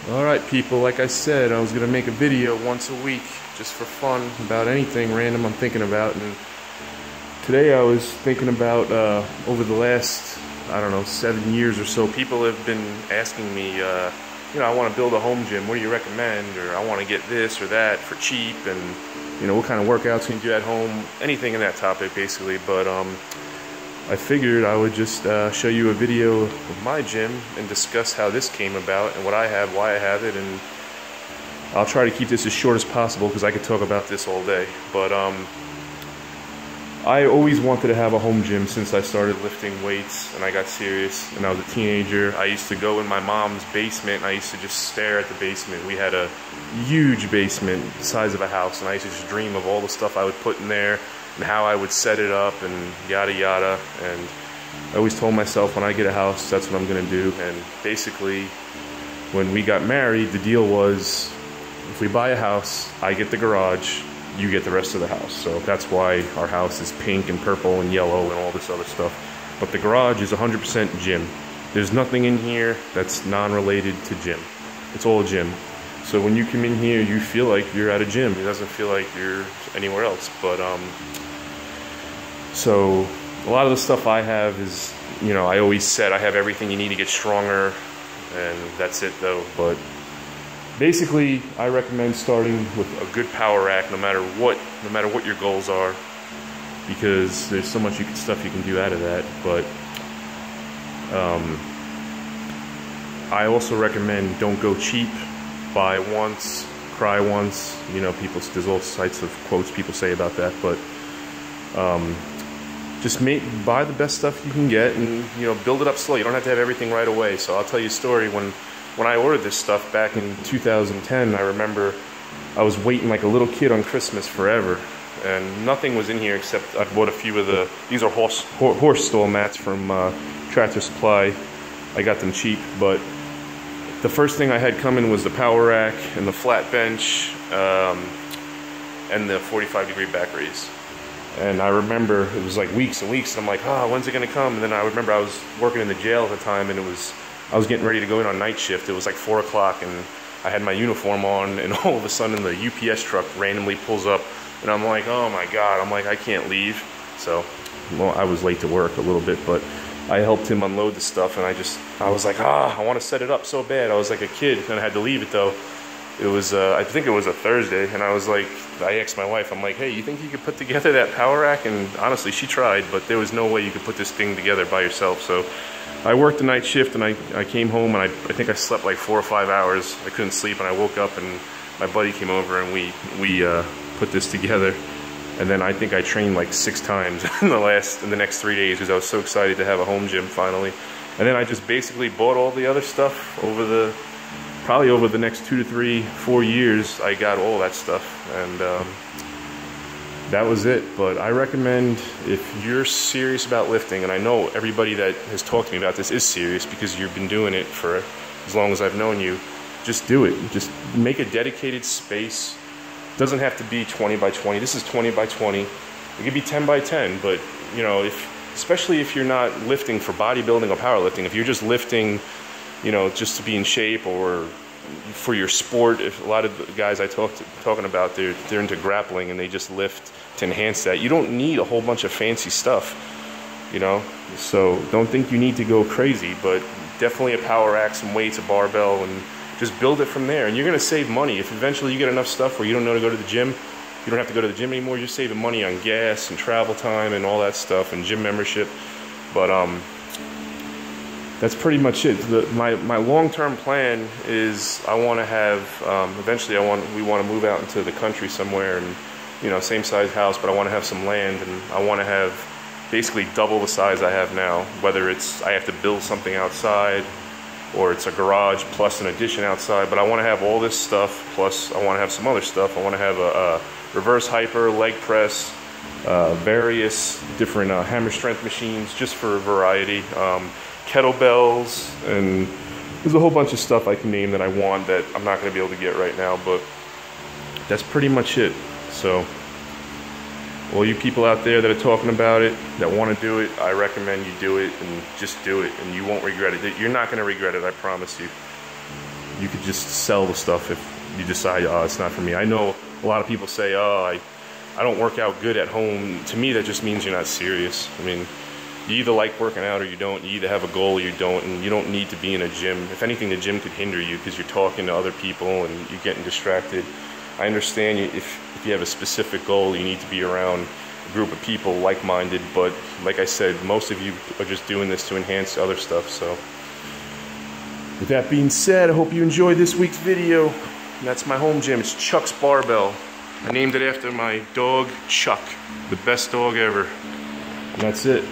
Alright people, like I said, I was going to make a video once a week just for fun about anything random I'm thinking about, and today I was thinking about over the last, I don't know, 7 years or so, people have been asking me, I want to build a home gym, what do you recommend, or I want to get this or that for cheap, and what kind of workouts can you do at home, anything in that topic basically. But I figured I would just show you a video of my gym and discuss how this came about and what I have, why I have it, and I'll try to keep this as short as possible because I could talk about this all day. But I always wanted to have a home gym since I started lifting weights and I got serious and I was a teenager. I used to go in my mom's basement and I used to just stare at the basement. We had a huge basement the size of a house, and I used to just dream of all the stuff I would put in there and how I would set it up and yada yada. And I always told myself, when I get a house, that's what I'm gonna do. And basically, when we got married, the deal was, if we buy a house, I get the garage, you get the rest of the house. So that's why our house is pink and purple and yellow and all this other stuff. But the garage is 100% gym. There's nothing in here that's non-related to gym. It's all gym. So when you come in here, you feel like you're at a gym. It doesn't feel like you're anywhere else. But so a lot of the stuff I have is, I always said I have everything you need to get stronger, and that's it though. But basically, I recommend starting with a good power rack, no matter what your goals are, because there's so much stuff you can do out of that. But I also recommend, don't go cheap. Buy once, cry once. There's all types of quotes people say about that, but just buy the best stuff you can get, and build it up slow. You don't have to have everything right away. So I'll tell you a story. When I ordered this stuff back in 2010, I remember I was waiting like a little kid on Christmas forever, and nothing was in here except I bought a few of these are horse stall mats from Tractor Supply. I got them cheap, but the first thing I had coming was the power rack and the flat bench and the 45-degree back raise. And I remember it was like weeks and weeks, and I'm like, when's it gonna come? And then I remember I was working in the jail at the time, and I was getting ready to go in on night shift. It was like 4 o'clock, and I had my uniform on, and all of a sudden the UPS truck randomly pulls up, and I'm like, oh my God, I can't leave. So, well, I was late to work a little bit, but I helped him unload the stuff, and I was like, I want to set it up so bad. I was like a kid, and I had to leave it though. It was, I think it was a Thursday, and I asked my wife, I'm like, hey, you think you could put together that power rack? And honestly, she tried, but there was no way you could put this thing together by yourself. So I worked the night shift, and I came home, and I think I slept like 4 or 5 hours. I couldn't sleep, and I woke up, and my buddy came over, and we put this together. And then I think I trained like 6 times in the next 3 days, because I was so excited to have a home gym finally. And then I just basically bought all the other stuff probably over the next 2 to 3, 4 years. I got all that stuff, and that was it. But I recommend, if you're serious about lifting, and I know everybody that has talked to me about this is serious because you've been doing it for as long as I've known you, just do it. Just make a dedicated space. It doesn't have to be 20 by 20. This is 20 by 20. It could be 10 by 10, but especially if you're not lifting for bodybuilding or powerlifting, if you're just lifting, just to be in shape or for your sport. If a lot of the guys I talking about, they're into grappling and they just lift to enhance that. You don't need a whole bunch of fancy stuff, So don't think you need to go crazy, but definitely a power rack, some weights, a barbell, and just build it from there. And you're gonna save money. If eventually you get enough stuff where you don't know to go to the gym, you don't have to go to the gym anymore. You're saving money on gas and travel time and all that stuff and gym membership. But that's pretty much it. My long-term plan is I want to have, eventually we want to move out into the country somewhere, and same size house, but I want to have some land, and I want to have basically double the size I have now, whether it's I have to build something outside or it's a garage plus an addition outside. But I want to have all this stuff, plus I want to have some other stuff. I want to have a reverse hyper, leg press, various different hammer strength machines, just for variety. Kettlebells, and there's a whole bunch of stuff I can name that I want that I'm not going to be able to get right now, but that's pretty much it. So all you people out there that are talking about it, that want to do it, I recommend you do it, and just do it, and you won't regret it. You're not going to regret it, I promise you. you could just sell the stuff if you decide, oh, it's not for me. I know a lot of people say, oh, I don't work out good at home. To me, that just means you're not serious. I mean, you either like working out or you don't. You either have a goal or you don't, and you don't need to be in a gym. If anything, the gym could hinder you because you're talking to other people and you're getting distracted. I understand if you have a specific goal, you need to be around a group of people like-minded, but like I said, most of you are just doing this to enhance other stuff. So with that being said, I hope you enjoyed this week's video. And that's my home gym. It's Chuck's Barbell. I named it after my dog, Chuck, the best dog ever. And that's it.